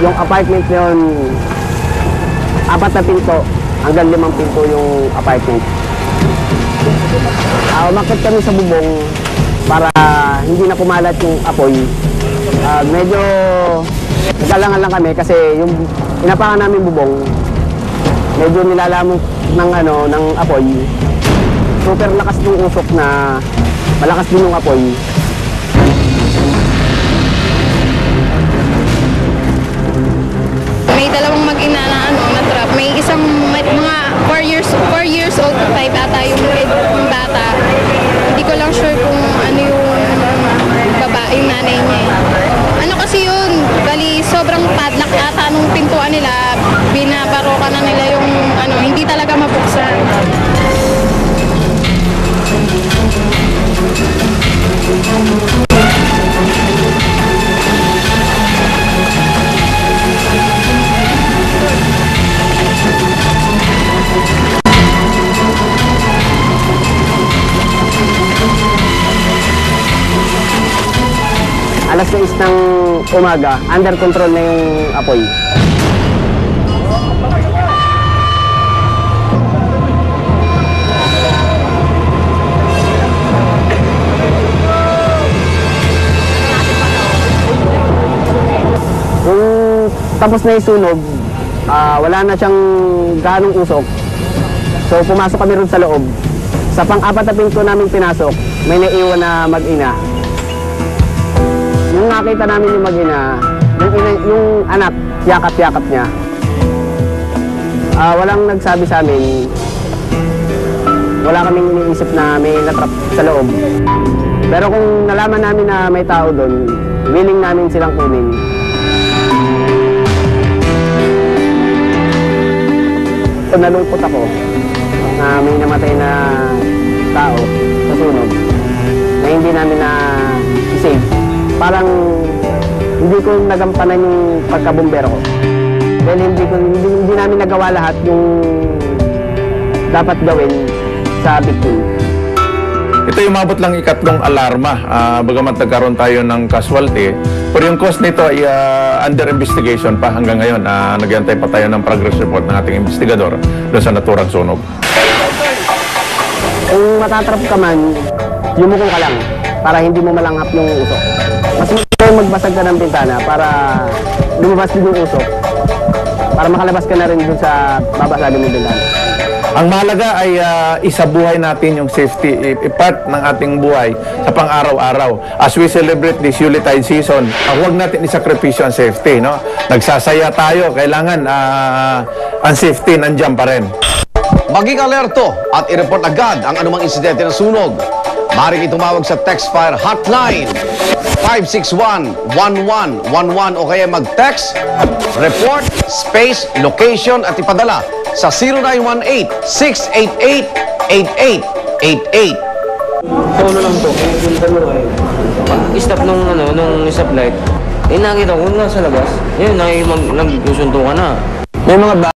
yung apartment yun, 4 na pinto, hanggang 5 pinto yung apartment. Umakyat kami sa bubong para hindi na kumalat yung apoy. Medyo nagalangan lang kami kasi yung inapakan namin bubong, medyo nilalamok ng apoy. Super lakas ng usok na malakas din yung apoy. May dalawang mag-ina na trap. May isang mga 4 years old to 5 ata yung bata. Hindi ko lang sure kung ano yung babae, yung nanay niya. Ano kasi yun, bali sobrang padlock ata nung pintuan nila, binabaroka na nila yung hindi talaga mabuksan. Alas 6 ng umaga, under control na yung apoy. Kung tapos na yung sunog, wala na siyang ganong usok. So pumasok kami rin sa loob. Sa pang-4 na pinto namin pinasok, may naiwan na mag-ina. Nung nakita namin yung mag-ina, yung anak, yakap-yakap niya. Walang nagsabi sa amin, wala kaming iniisip na may natrap sa loob. Pero kung nalaman namin na may tao doon, willing namin silang kunin. So, nalungkot ako na may namatay na tao sa sunog na hindi namin na i-save. Parang hindi ko nagampanan yung pagkabumbero ko. Dahil hindi namin nagawa lahat yung dapat gawin sa victim. Ito yung mabot lang ikatlong alarma. Bagamat nagkaroon tayo ng casualty, pero yung cause nito ay under investigation pa hanggang ngayon. Nagyantay pa tayo ng progress report ng ating investigador doon sa naturang sunog. Kung matatrap ka man, yumuko ka lang para hindi mo malanghap yung usok. Mas magbasag ka ng bintana para lumabas din yung usok. Para makalabas ka na rin dun sa babasagin ng bintana. Ang mahalaga ay isabuhay natin yung safety, part ng ating buhay sa pang-araw-araw. As we celebrate this Yuletide season, huwag natin isakripisyo ang safety. No? Nagsasaya tayo, kailangan ang safety nandiyan pa rin. Maging alerto at i-report agad ang anumang insidente ng sunog. Maaaring tumawag sa Textfire Hotline 561-1111 o kaya mag-text, report, space, location at ipadala sa 0918-688-8888. Ano lang po, stop nung stoplight, nakita ko nasa labas, yun, nagsusuntukan na. May mga